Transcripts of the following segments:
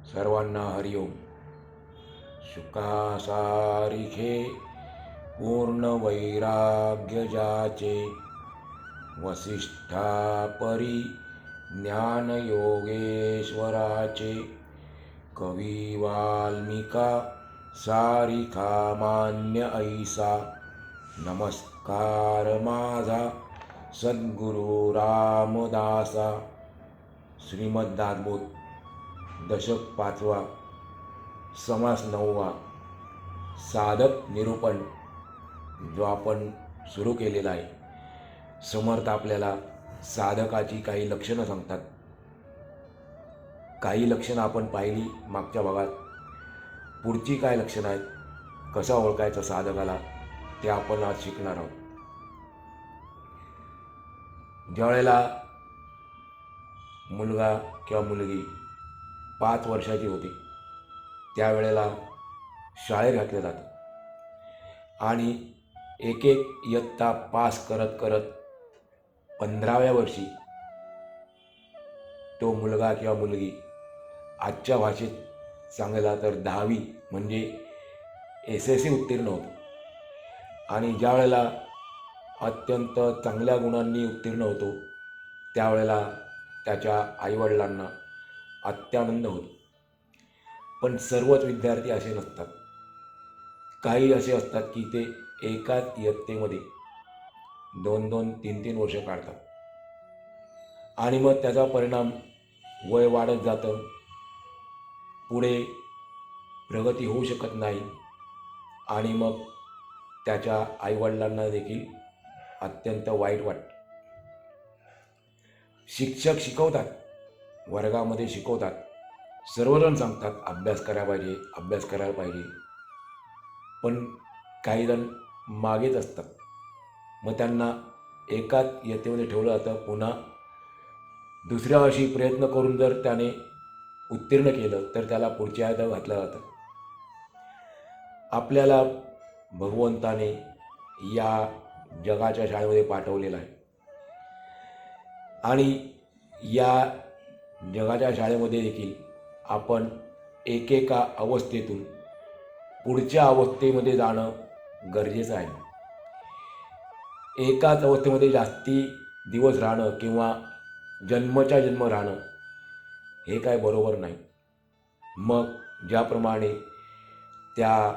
सर्वांना हरिओम. सुखासारिखे पूर्ण वैराग्य जाचे, वसिष्ठा परी ज्ञान योगेश्वराचे. कवी वाल्मिका सारिखा मान्य ऐसा, नमस्कार माझा सद्गुरु रामदासा. श्रीमद दासबोध दशक 5वा, समास 9वा, साधक निरूपण जो आपण सुरू केलेला आहे. समर्थ आपल्याला साधकाची काही लक्षणं सांगतात. काही लक्षणं आपण पाहिली मागच्या भागात. पुढची काय लक्षणं आहेत, कसा ओळखायचं साधकाला, ते आपण आज शिकणार आहोत. ज्यावेळेला मुलगा किंवा मुलगी 5 वर्षाची होती त्यावेळेला शाळेत घातलं जातं आणि एक एक इयत्ता पास करत करत 15व्या वर्षी तो मुलगा किंवा मुलगी आजच्या भाषेत सांगायला तर 10वी म्हणजे SSC उत्तीर्ण होतो. आणि ज्या वेळेला अत्यंत चांगल्या गुणांनी उत्तीर्ण होतो त्यावेळेला त्याच्या आईवडिलांना अत्यानंद होतो. पण सर्वच विद्यार्थी असे नसतात. काही असे असतात की ते एकाच इयत्तेमध्ये 2-2, 3-3 वर्ष काढतात आणि मग त्याचा परिणाम वय वाढत जातं, पुढे प्रगती होऊ शकत नाही आणि मग त्याच्या आईवडिलांना देखील अत्यंत वाईट वाटतं. शिक्षक शिकवतात, वर्गामध्ये शिकवतात, सर्वजण सांगतात अभ्यास करायला पाहिजे, अभ्यास करायला पाहिजे, पण काही जण मागेच असतात. मग त्यांना एकाच इयत्तेमध्ये ठेवलं जातं. पुन्हा दुसऱ्या वर्षी प्रयत्न करून जर त्याने उत्तीर्ण केलं तर त्याला पुढच्या इयत्तेत घातलं जातं. आपल्याला भगवंताने या जगाच्या शाळेमध्ये पाठवलेलं आहे आणि या जगाच्या शाळेमध्ये देखील आपण एकेका अवस्थेतून पुढच्या अवस्थेमध्ये जाणं गरजेचं आहे. एकाच अवस्थेमध्ये जास्ती दिवस राहणं किंवा जन्मच्या जन्म राहणं हे काय बरोबर नाही. मग ज्याप्रमाणे त्या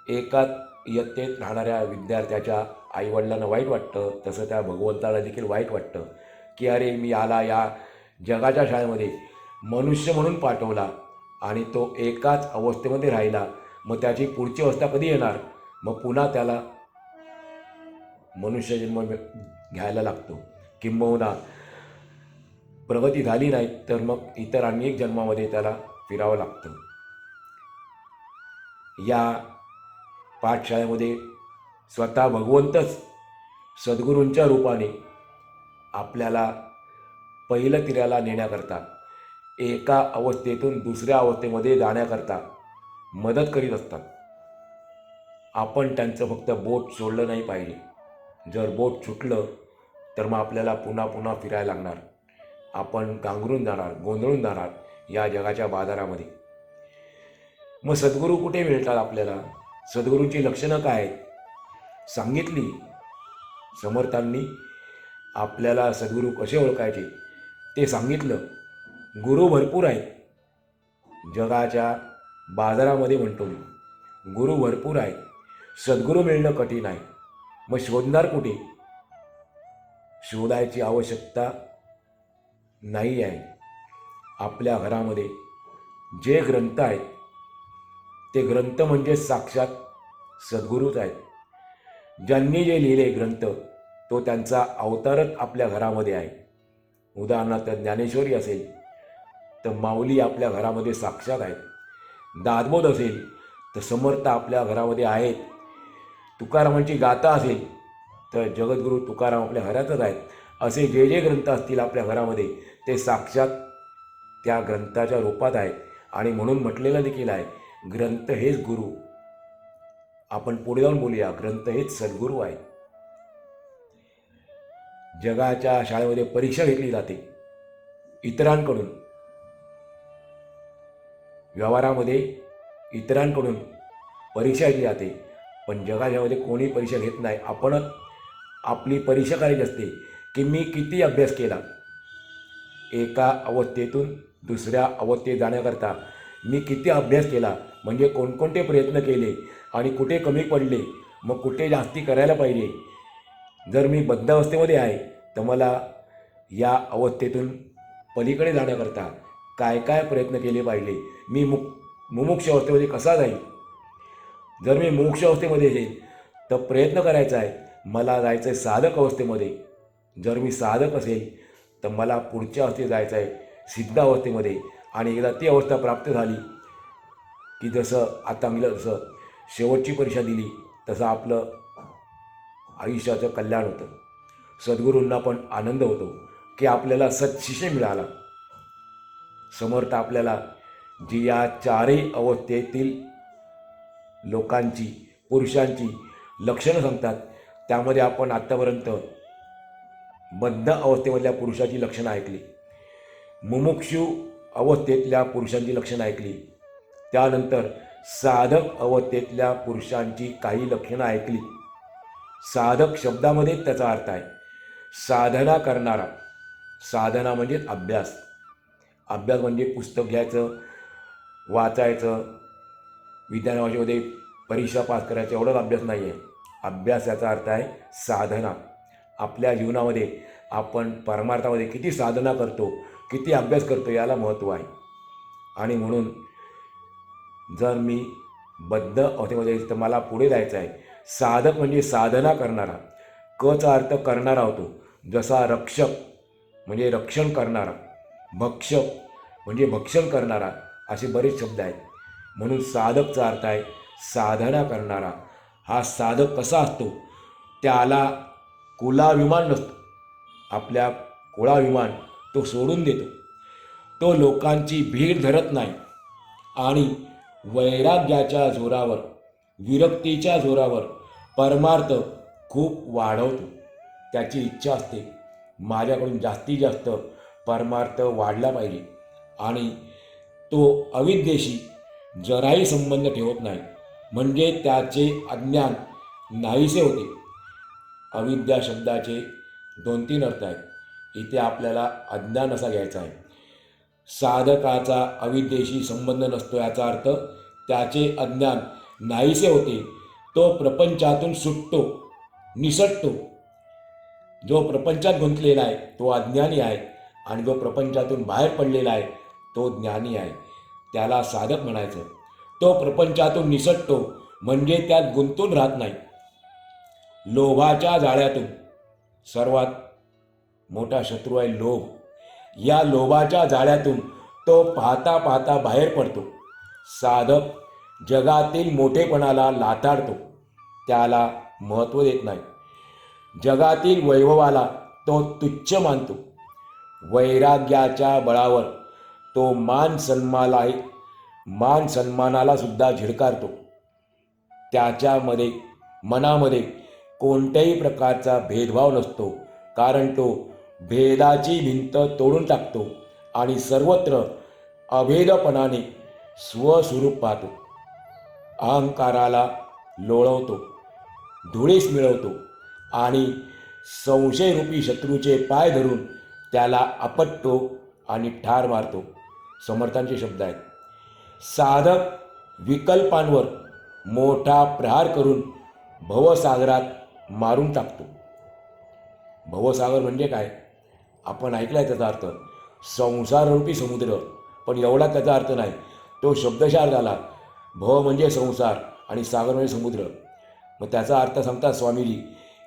एकाच इयत्तेत राहणाऱ्या विद्यार्थ्याच्या आईवडिलांना वाईट वाटतं, तसं त्या भगवंताला देखील वाईट वाटतं की अरे मी याला या जगाच्या शाळेमध्ये मनुष्य म्हणून पाठवला आणि तो एकाच अवस्थेमध्ये राहिला, मग त्याची पुढची अवस्था कधी येणार, मग पुन्हा त्याला मनुष्य जन्म घ्यायला लागतो. किंबहुना प्रगती झाली नाही तर मग इतर अनेक जन्मामध्ये त्याला फिरावं लागतं. या पाठशाळेमध्ये स्वतः भगवंतच सद्गुरूंच्या रूपाने आपल्याला पहिलं तिऱ्याला नेण्याकरता, एका अवस्थेतून दुसऱ्या अवस्थेमध्ये जाण्याकरता मदत करीत असतात. आपण त्यांचं फक्त बोट सोडलं नाही पाहिजे. जर बोट सुटलं तर मग आपल्याला पुन्हा पुन्हा फिरायला लागणार. आपण गांगरून जाणार, गोंधळून जाणार या जगाच्या बाजारामध्ये. मग सद्गुरू कुठे मिळतात आपल्याला, सद्गुरूंची लक्षणं काय आहेत सांगितली समर्थांनी. आपल्याला सद्गुरू कसे ओळखायचे ते सांगितलं. गुरु भरपूर आहेत जगाच्या बाजारामध्ये, म्हणतो मी गुरु भरपूर आहेत, सद्गुरू मिळणं कठीण आहे. मग शोधणार कुठे, शोधायची आवश्यकता नाही आहे. आपल्या घरामध्ये जे ग्रंथ आहेत ते ग्रंथ म्हणजे साक्षात सद्गुरूच आहेत. ज्यांनी जे लिहिले ग्रंथ तो त्यांचा अवतारच आपल्या घरामध्ये आहे. उदाहरणार्थ ज्ञानेश्वरी असेल तर माऊली आपल्या घरामध्ये साक्षात आहेत. दासबोध असेल तर समर्थ आपल्या घरामध्ये आहेत. तुकारामांची गाथा असेल तर जगद्गुरू तुकाराम आपल्या घरातच आहेत. असे जे जे ग्रंथ असतील आपल्या घरामध्ये ते साक्षात त्या ग्रंथाच्या रूपात आहेत. आणि म्हणून म्हटलेलं देखील आहे, ग्रंथ हेच गुरु. आपण पुढे जाऊन बोलूया, ग्रंथ हेच सद्गुरू आहेत. जगाच्या शाळेमध्ये परीक्षा घेतली जाते इतरांकडून. व्यवहारामध्ये इतरांकडून परीक्षा घेतली जाते, पण जगामध्ये कोणी परीक्षा घेत नाही. आपणच आपली परीक्षा करायची असते की मी किती अभ्यास केला. एका अवस्थेतून दुसऱ्या अवस्थेत जाण्याकरता मी किती अभ्यास केला, म्हणजे कोणकोणते प्रयत्न केले आणि कुठे कमी पडले, मग कुठे जास्ती करायला पाहिजे. जर मी बद्ध अवस्थेमध्ये आहे तर मला या अवस्थेतून पलीकडे जाण्याकरता काय काय प्रयत्न केले पाहिजे. मी मुमुक्ष अवस्थेमध्ये कसा जाईल. जर मी मुमुक्ष अवस्थेमध्ये येईल तर प्रयत्न करायचा आहे मला जायचं आहे साधक अवस्थेमध्ये. जर मी साधक असेल तर मला पुढच्या अवस्थेत जायचं आहे सिद्ध अवस्थेमध्ये. आणि एकदा ती अवस्था प्राप्त झाली की जसं आता मी जसं शेवटची परीक्षा दिली तसं आपलं आयुष्याचं कल्याण होतं. सद्गुरूंना पण आनंद होतो की आपल्याला सत्शिष्य मिळाला. समर्थ आपल्याला जी या चारही अवस्थेतील लोकांची पुरुषांची लक्षणं सांगतात, त्यामध्ये आपण आत्तापर्यंत बद्ध अवस्थेमधल्या पुरुषाची लक्षणं ऐकली, मुमुक्षु अवस्थेतल्या पुरुषांची लक्षणं ऐकली, त्यानंतर साधक अवस्थेतल्या पुरुषांची काही लक्षणं ऐकली. साधक शब्दामध्येच त्याचा अर्थ आहे साधना करणारा. साधना म्हणजे अभ्यास. अभ्यास म्हणजे पुस्तक घ्यायचं, वाचायचं, विज्ञान भाषेमध्ये परीक्षा पास करायचं एवढाच अभ्यास नाही आहे. अभ्यास याचा अर्थ आहे साधना. आपल्या जीवनामध्ये आपण परमार्थामध्ये किती साधना करतो, किती अभ्यास करतो याला महत्त्व आहे. आणि म्हणून जर मी बद्ध अवस्थेमध्ये येईल तर मला पुढे जायचं आहे. साधक म्हणजे साधना करणारा. कचा अर्थ करणारा होतो. जसा रक्षक म्हणजे रक्षण करणारा, भक्षक म्हणजे भक्षण करणारा, असे बरेच शब्द आहेत. म्हणून साधकचा अर्थ आहे साधना करणारा. हा साधक कसा असतो, त्याला कुलाभिमान नसतो. आपल्या कुळाभिमान तो सोडून देतो. तो लोकांची भीड धरत नाही आणि वैराग्याच्या जोरावर, विरक्तीच्या जोरावर परमार्थ खूप वाढवतो. त्याची इच्छा असते माझ्याकडून जास्तीत जास्त परमार्थ वाढला पाहिजे. आणि तो अविद्येशी जराही संबंध ठेवत नाही, म्हणजे त्याचे अज्ञान नाहीसे होते. अविद्या शब्दाचे 2-3 अर्थ आहेत. इथे आपल्याला अज्ञान असा घ्यायचा आहे. साधकाचा अविद्येशी संबंध नसतो याचा अर्थ त्याचे अज्ञान नाहीसे होते. तो प्रपंचातून सुटतो, निसटतो. जो प्रपंचात गुंतलेला आहे तो अज्ञानी आहे आणि जो प्रपंचातून बाहेर पडलेला आहे तो ज्ञानी आहे. त्याला साधक म्हणायचं. तो प्रपंचातून निसटतो म्हणजे त्यात गुंतून राहत नाही. लोभाच्या जाळ्यातून, सर्वात मोठा शत्रू आहे लोभ, या लोभाच्या जाळ्यातून तो पाहता पाहता बाहेर पडतो. साधक जगातील मोठेपणाला लाथाडतो, त्याला महत्त्व देत नाही. जगातील वैभवाला तो तुच्छ मानतो. वैराग्याच्या बळावर तो मान सन्मानाला सुद्धा झिडकारतो. त्याच्यामध्ये मनामध्ये कोणत्याही प्रकारचा भेदभाव नसतो, कारण तो भेदाची भिंत तोडून टाकतो आणि सर्वत्र अभेदपणाने स्वस्वरूप पाहतो. अहंकाराला लोळवतो, धुळीस मिळवतो आणि संशयरूपी शत्रूचे पाय धरून त्याला आपटतो आणि ठार मारतो. समर्थांचे शब्द आहेत. साधक विकल्पांवर मोठा प्रहार करून भवसागरात मारून टाकतो. भवसागर म्हणजे काय, आपण ऐकलाय त्याचा अर्थ संसाररूपी समुद्र, पण एवढा त्याचा अर्थ नाही. तो शब्दशः झाला. भव म्हणजे संसार आणि सागर म्हणजे समुद्र. मग त्याचा अर्थ सांगतात स्वामीजी,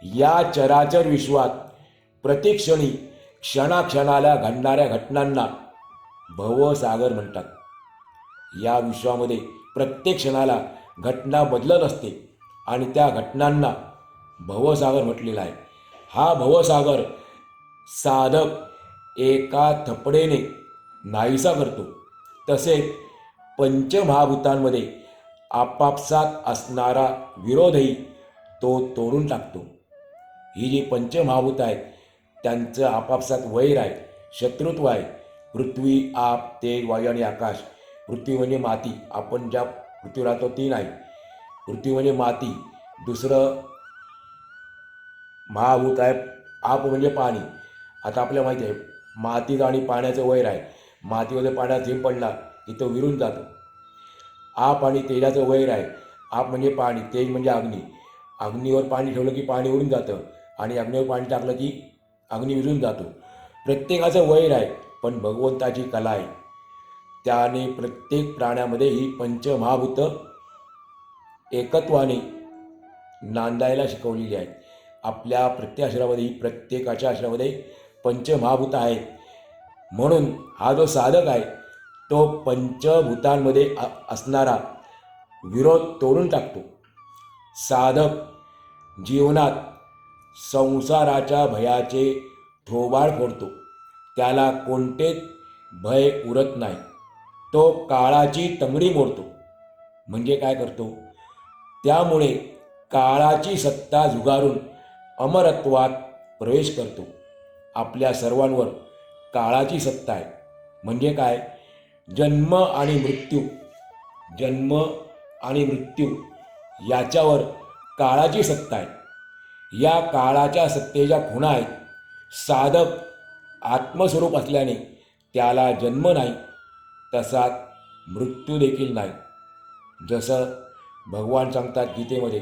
या चराचर विश्वात प्रतिक्षणी क्षणाक्षणाला घडणाऱ्या घटनांना भवसागर म्हणतात. या विश्वामध्ये प्रत्येक क्षणाला घटना बदलत असते आणि त्या घटनांना भवसागर म्हटलेला आहे. हा भवसागर साधक एका थपडेने नाहीसा करतो. तसेच पंचमहाभूतांमध्ये आपापसात असणारा विरोधही तो तोडून टाकतो. ही जी पंचमहाभूत आहेत त्यांचं आपापसात वैर आहे, शत्रुत्व आहे. पृथ्वी, आप, तेज, वायू आणि आकाश पृथ्वी म्हणजे माती, आपण ज्या पृथ्वीवर राहतो ती नाही. पृथ्वी म्हणजे माती. दुसरं महाभूत आहे आप म्हणजे पाणी. आता आपल्याला माहिती आहे मातीचं आणि पाण्याचं वैर आहे. मातीमध्ये पाण्यात झेम पडला की तो विरून जातो. आप आणि तेजाचं वैर आहे. आप म्हणजे पाणी, तेज म्हणजे अग्नी. अग्नीवर पाणी ठेवलं की पाणी उडून जातं आणि अग्नीवर पाणी टाकलं की अग्नी विरून जातो. प्रत्येकाचं वैर आहे, पण भगवंताची कला आहे. त्याने प्रत्येक प्राण्यामध्ये ही पंचमहाभूतं एकत्वाने नांदायला शिकवलेली आहेत. आपल्या प्रत्येक अक्षरामध्ये प्रत्येकाच्या अक्षरामध्ये पंचमहाभूत आहेत. म्हणून हा जो साधक आहे तो पंचभूतांमध्ये असणारा विरोध तोडून टाकतो. साधक जीवनात संसाराच्या भयाचे थोबाड फोडतो. त्याला कोणतेच भय उरत नाही. तो काळाची तंगडी मोडतो. म्हणजे काय करतो? त्यामुळे काळाची सत्ता झुगारून अमरत्वात प्रवेश करतो. आपल्या सर्वांवर काळाची सत्ता आहे. म्हणजे काय? जन्म आणि मृत्यू याच्यावर काळाची सत्ता आहे. या काळाच्या सत्तेच्या खुणा आहेत. साधक आत्मस्वरूप असल्याने त्याला जन्म नाही, तसाच मृत्यू देखील नाही. जसं भगवान सांगतात गीतेमध्ये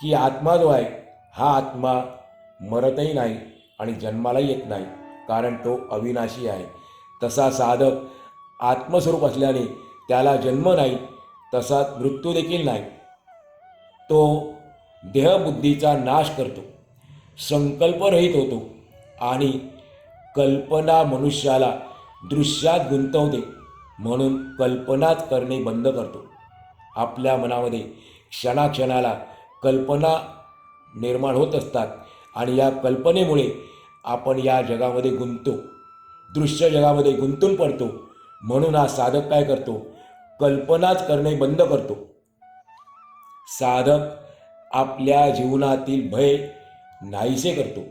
की आत्मा जो आहे हा आत्मा मरतही नाही आणि जन्मालाही येत नाही, कारण तो अविनाशी आहे. तसा साधक आत्मस्वरूप असल्याने त्याला जन्म नाही, तसाच मृत्यू देखील नाही. तो देहबुद्धीचा नाश करतो, संकल्परहित होतो आणि कल्पना मनुष्याला दृश्यात गुंतवते. म्हणून कल्पनाच करणे बंद करतो. आपल्या मनामध्ये क्षणाक्षणाला कल्पना निर्माण होत असतात आणि या कल्पनेमुळे आपण या जगामध्ये गुंततो, दृश्य जगामध्ये गुंतून पडतो. म्हणून हा साधक काय करतो? कल्पनाच करणे बंद करतो. साधक आपल्या जीवनातील भय नाहीसे करतो,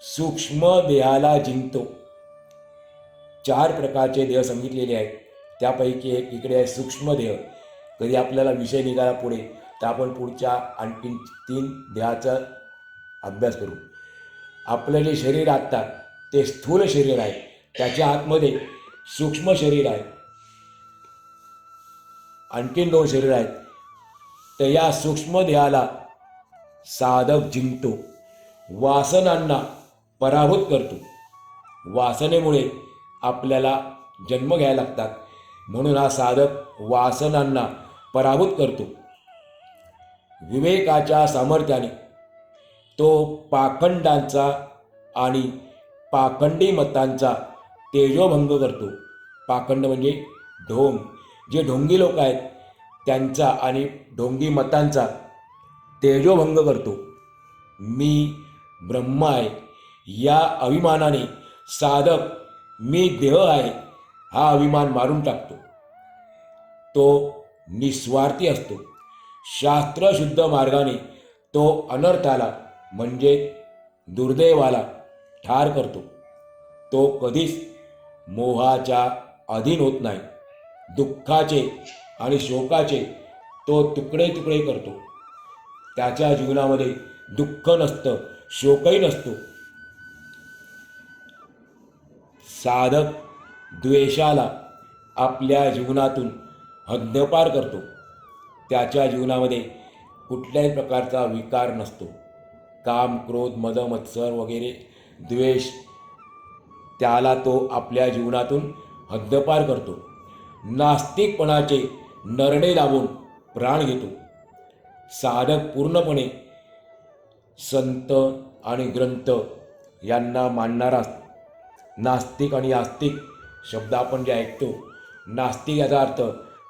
सूक्ष्म देहाला जिंकतो. 4 प्रकारचे देह सांगितलेले आहेत. त्यापैकी एक इकडे आहे सूक्ष्म देह. कधी आपल्याला विषय निघाला पुढे तर आपण पुढच्या आणखीन 3 देहाचा अभ्यास करू. आपलं जे शरीर आत्ता ते स्थूल शरीर आहे, त्याच्या आतमध्ये सूक्ष्म शरीर आहे, आणखीन 2 शरीर आहेत. तर या सूक्ष्म देहाला साधक जिंकतो, वासनांना पराभूत करतो. वासनेमुळे आपल्याला जन्म घ्यायला लागतात. म्हणून हा साधक वासनांना पराभूत करतो. विवेकाच्या सामर्थ्याने तो पाखंडांचा आणि पाखंडी मतांचा तेजोभंग करतो. पाखंड म्हणजे ढोंग. जे ढोंगी लोक आहेत त्यांचा आणि ढोंगी मतांचा तेजोभंग करतो. मी ब्रह्म आहे या अभिमानाने साधक मी देह आहे हा अभिमान मारून टाकतो. तो निस्वार्थी असतो. शास्त्रशुद्ध मार्गाने तो अनर्थाला म्हणजे दुर्दैवाला ठार करतो. तो कधीच मोहाच्या अधीन होत नाही. दुःखाचे आणि शोकाचे तो तुकडे तुकडे करतो. त्याच्या जीवनामध्ये दुःख नसतं, शोकही नसतो. साधक द्वेषाला आपल्या जीवनातून हद्दपार करतो. त्याच्या जीवनामध्ये कुठल्याही प्रकारचा विकार नसतो. काम, क्रोध, मद, मत्सर वगैरे द्वेष त्याला तो आपल्या जीवनातून हद्दपार करतो. नास्तिकपणाचे नरडे दाबून प्राण घेतो. साधक पूर्णपणे संत आणि ग्रंथ यांना मानणारा असतो. नास्तिक आणि आस्तिक शब्द आपण जे ऐकतो, नास्तिक याचा अर्थ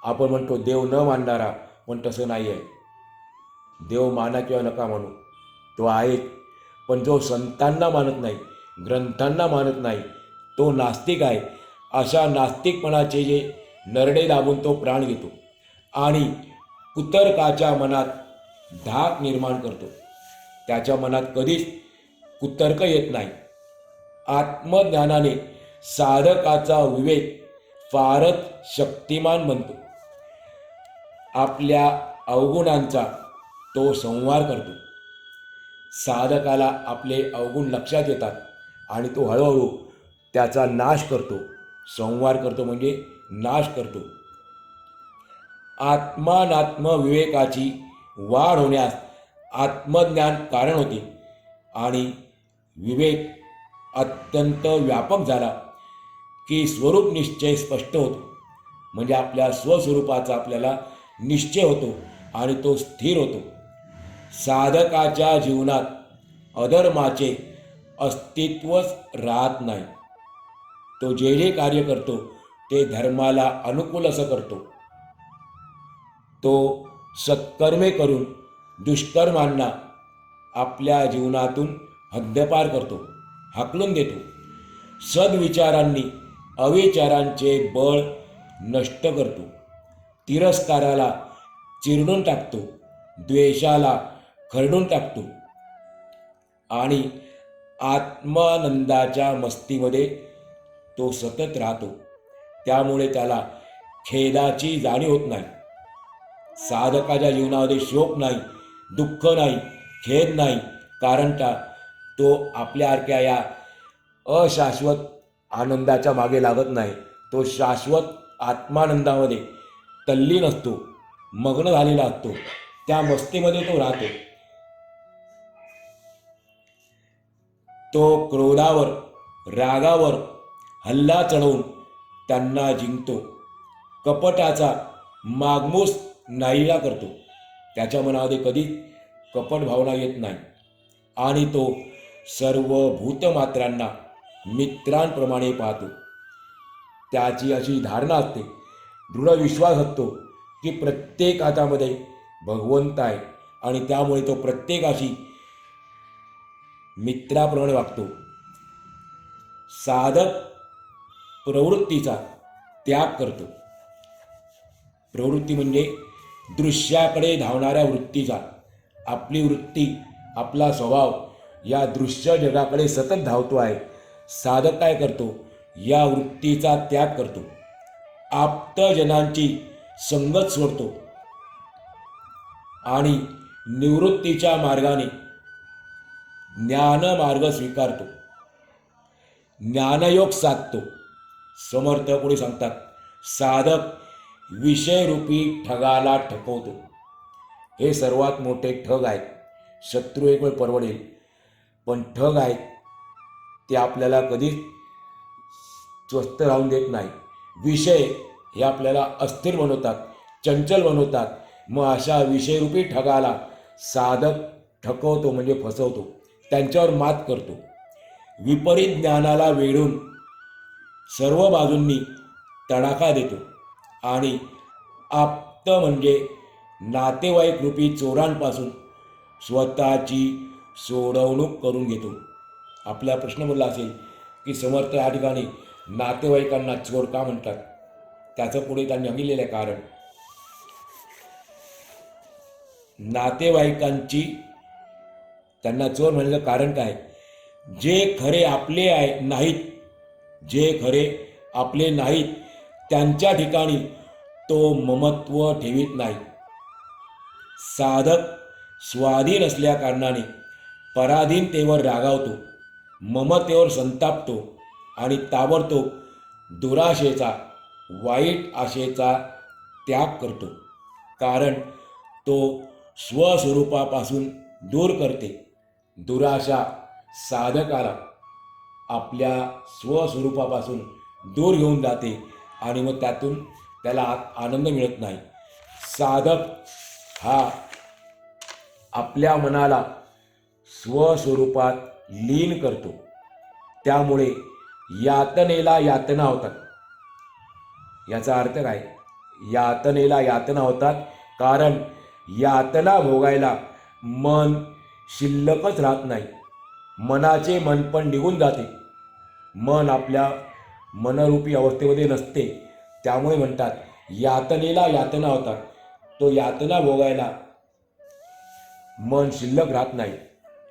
आपण म्हणतो देव न मानणारा, पण तसं नाही आहे. देव माना किंवा नका म्हणू, तो आहे. पण जो संतांना मानत नाही, ग्रंथांना मानत नाही, तो नास्तिक आहे. अशा नास्तिकपणाचे जे नरडे दाबून तो प्राण घेतो आणि कुतर्काच्या मनात धाक निर्माण करतो. त्याच्या मनात कधीच कुतर्क येत नाही. आत्मज्ञानाने साधकाचा विवेक फारच शक्तिमान बनतो. आपल्या अवगुणांचा तो संहार करतो. साधकाला आपले अवगुण लक्षात येतात आणि तो हळूहळू त्याचा नाश करतो. संहार करतो म्हणजे नाश करतो. आत्मानात्म विवेकाची वाढ होण्यास आत्मज्ञान कारण होते आणि विवेक अत्यंत व्यापक झाला की स्वरूप निश्चय स्पष्ट होतो. म्हणजे आपल्या स्वस्वरूपाचा आपल्याला निश्चय होतो आणि तो स्थिर होतो. साधकाच्या जीवनात अधर्माचे अस्तित्वच राहत नाही. तो जे जे कार्य करतो ते धर्माला अनुकूल असं करतो. तो सत्कर्मे करून दुष्कर्मांना आपल्या जीवनातून हद्दपार करतो, हाकलून देतो. सद्विचारांनी अविचारांचे बळ नष्ट करतो. तिरस्काराला चिरडून टाकतो. द्वेषाला खरडून टाकतो आणि आत्मानंदाच्या मस्तीमध्ये तो सतत राहतो. त्यामुळे त्याला खेदाची जाणीव होत नाही. साधकाच्या जीवनामध्ये शोक नाही, दुःख नाही, खेद नाही. कारण तो आपल्यासारख्या या अशाश्वत आनंदाच्या मागे लागत नाही. तो शाश्वत आत्मानंदामध्ये तल्लीन असतो, मग्न झालेला असतो. त्या मस्तीमध्ये तो राहतो. तो क्रोधावर, रागावर हल्ला चढवून त्यांना जिंकतो. कपटाचा मागमूस नाहीला करतो. त्याच्या मनामध्ये कधीच कपट भावना येत नाही आणि तो सर्व भूतमात्रांना मित्रांप्रमाणे पाहतो. त्याची अशी धारणा असते, दृढ विश्वास असतो की प्रत्येक हातामध्ये भगवंत आहे आणि त्यामुळे तो प्रत्येकाशी मित्राप्रमाणे वागतो. साधक प्रवृत्तीचा त्याग करतो. प्रवृत्ती म्हणजे दृश्याकडे धावणाऱ्या वृत्तीचा. आपली वृत्ती, आपला स्वभाव या दृश्य जगाकडे सतत धावतो आहे. साधक काय करतो? या वृत्तीचा त्याग करतो. आप्तजनांची संगत सोडतो आणि निवृत्तीच्या मार्गाने ज्ञानमार्ग स्वीकारतो. ज्ञानयोग साधतो. समर्थ कोणी सांगतात, साधक विषयरूपी ठगाला ठकवतो. हे सर्वात मोठे ठग आहेत. शत्रू एक वेळ परवडेल, पण ठग आहेत ते आपल्याला कधीच स्वस्थ राहून देत नाही. विषय हे आपल्याला अस्थिर बनवतात, चंचल बनवतात. मग अशा विषयरूपी ठगाला साधक ठकवतो म्हणजे फसवतो, त्यांच्यावर मात करतो. विपरीत ज्ञानाला वेढून सर्व बाजूंनी तडाखा देतो आणि आप्त म्हणजे नातेवाईक रूपी चोरांपासून स्वतःची सोडवणूक करून घेतो. आपला प्रश्न बोलला असेल की समर्थ या ठिकाणी नातेवाईकांना चोर का म्हणतात? त्याचं पुढे त्यांनी सांगितलेलं आहे कारण. नातेवाईकांची त्यांना चोर म्हणण्याचं कारण काय? जे खरे आपले नाहीत, जे खरे आपले नाहीत त्यांच्या ठिकाणी तो ममत्व ठेवीत नाही. साधक स्वाधीन असल्या कारणाने पराधीनतेवर रागावतो, ममतेवर संतापतो आणि ताबडतोब दुराशेचा, वाईट आशेचा त्याग करतो. कारण तो स्वस्वरूपापासून दूर करते. दुराशा साधकाला आपल्या स्वस्वरूपापासून दूर घेऊन जाते आणि मग त्यातून त्याला आनंद मिळत नाही. साधक हा आपल्या मनाला स्वस्वरूपात लीन करतो. त्यामुळे यातनेला यातना होतात. याचा अर्थ काय? यातनेला यातना होतात कारण यातना भोगायला मन शिल्लकच राहत नाही. मनाचे मन पण निघून जाते. मन आपल्या मनरूपी अवस्थेमध्ये नसते. त्यामुळे म्हणतात यातनेला यातना होतात. तो यातना भोगायला मन शिल्लक राहत नाही.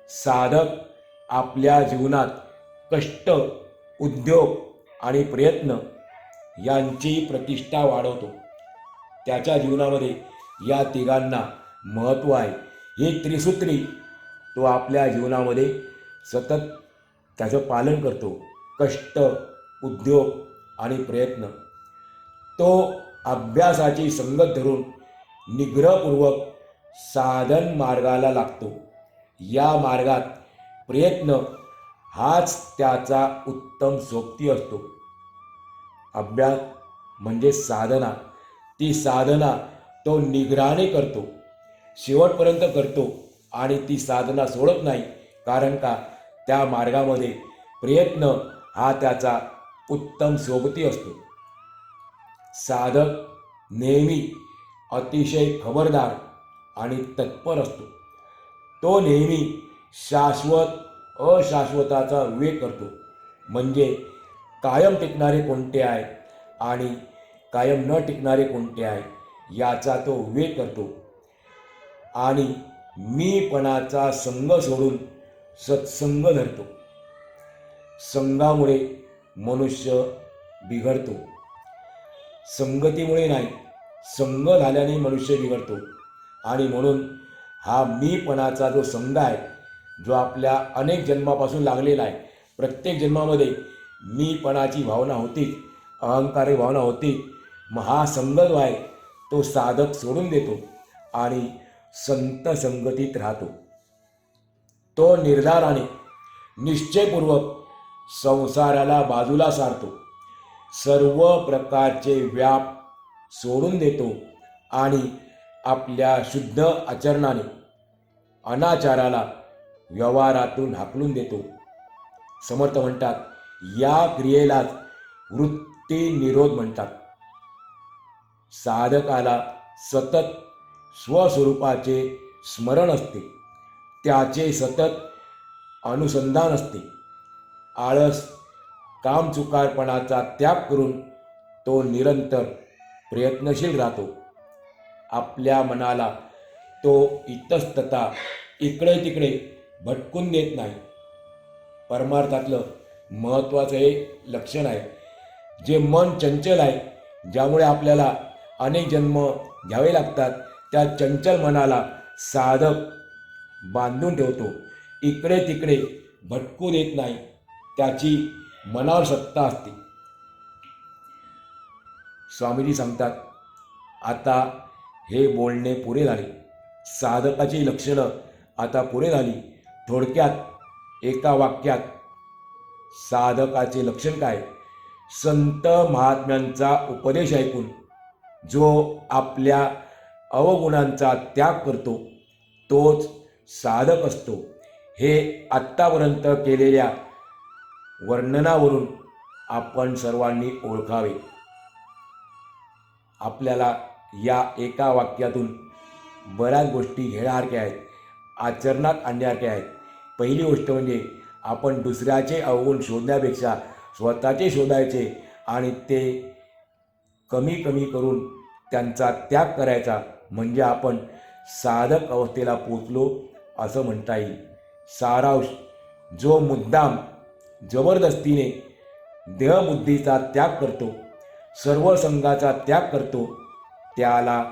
साधक आपल्या जीवनात कष्ट, उद्योग आणि प्रयत्न यांची प्रतिष्ठा वाढवतो. त्याच्या जीवनामध्ये या तिघांना महत्त्व आहे. ही त्रिसूत्री तो आपल्या जीवनामध्ये सतत त्याचं पालन करतो. कष्ट, उद्योग आणि प्रयत्न. तो अभ्यासाची संगत धरून निग्रहपूर्वक साधन मार्गाला लागतो. या मार्गात प्रयत्न हाच त्याचा उत्तम सोबती असतो. अभ्यास म्हणजे साधना. ती साधना तो निग्रहाने करतो, शेवटपर्यंत करतो आणि ती साधना सोडत नाही. कारण का त्या मार्गामध्ये प्रयत्न हा त्याचा उत्तम सोबती असतो. साधक नेहमी अतिशय खबरदार आणि तत्पर असतो. तो नेहमी शाश्वत अशाश्वताचा विवेक करतो. म्हणजे कायम टिकणारे कोणते आहे आणि कायम न टिकणारे कोणते आहे याचा तो विवेक करतो. आणि मीपणाचा संग सोडून सत्संग धरतो. संघामुळे मनुष्य बिघडतो, संगतीमुळे नाही. संग झाल्याने मनुष्य बिघडतो. आणि म्हणून हा मीपणाचा जो संघ आहे, जो आपल्या अनेक जन्मापासून लागलेला आहे, प्रत्येक जन्मामध्ये मीपणाची भावना होती, अहंकारी भावना होती. मग हा संघ जो आहे तो साधक सोडून देतो आणि संत संगतीत राहतो. तो निर्धाराने निश्चयपूर्वक संसाराला बाजूला सारतो. सर्व प्रकारचे व्याप सोडून देतो आणि आपल्या शुद्ध आचरणाने अनाचाराला व्यवहारातून हाकलून देतो. समर्थ म्हणतात, या क्रियेलाच वृत्ती निरोध म्हणतात. साधकाला सतत स्वस्वरूपाचे स्मरण असते, त्याचे सतत अनुसंधान असते. आळस, कामचुकारपणाचा त्याग करून तो निरंतर प्रयत्नशील राहतो. आपल्या मनाला तो इतस्तता इकडे तिकडे भटकून देत नाही. परमार्थातलं महत्त्वाचं हे लक्षण आहे. जे मन चंचल आहे, ज्यामुळे आपल्याला अनेक जन्म घ्यावे लागतात, त्या चंचल मनाला साधक बांधून ठेवतो. इकडे तिकडे भटकू देत नाही. त्याची मनावर सत्ता असते. स्वामीजी सांगतात, आता हे बोलणे पुरे झाले. साधकाची लक्षणं आता पुरे झाली. थोडक्यात एका वाक्यात साधकाचे लक्षण काय? संत महात्म्यांचा उपदेश ऐकून जो आपल्या अवगुणांचा त्याग करतो तोच साधक असतो. हे आत्तापर्यंत केलेल्या वर्णनावरून आपण सर्वांनी ओळखावे. आपल्याला या एका वाक्यातून बऱ्याच गोष्टी घेण्यासारख्या आहेत, आचरणात आणण्यासारख्या आहेत. पहिली गोष्ट म्हणजे आपण दुसऱ्याचे अवगुण शोधण्यापेक्षा स्वतःचे शोधायचे आणि ते कमी कमी करून त्यांचा त्याग करायचा. म्हणजे आपण साधक अवस्थेला पोचलो असं म्हणता येईल. सारांश, जो मुद्दाम जबरदस्तीने देहबुद्धीचा त्याग करतो, सर्व संघाचा त्याग करतो, त्याला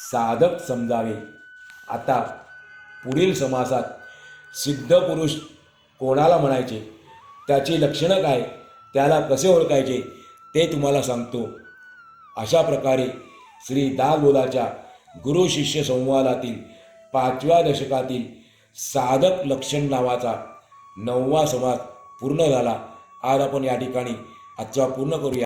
साधक समजावे. आता पुढील समासात सिद्ध पुरुष कोणाला म्हणायचे, त्याची लक्षणं काय, त्याला कसे ओळखायचे ते तुम्हाला सांगतो. अशा प्रकारे श्री दासबोधाच्या गुरु शिष्य संवादातील 5व्या दशकातील साधक लक्षण नावाचा 9वा समास पूर्ण झाला. आज आपण या ठिकाणी आजचा पूर्ण करूया.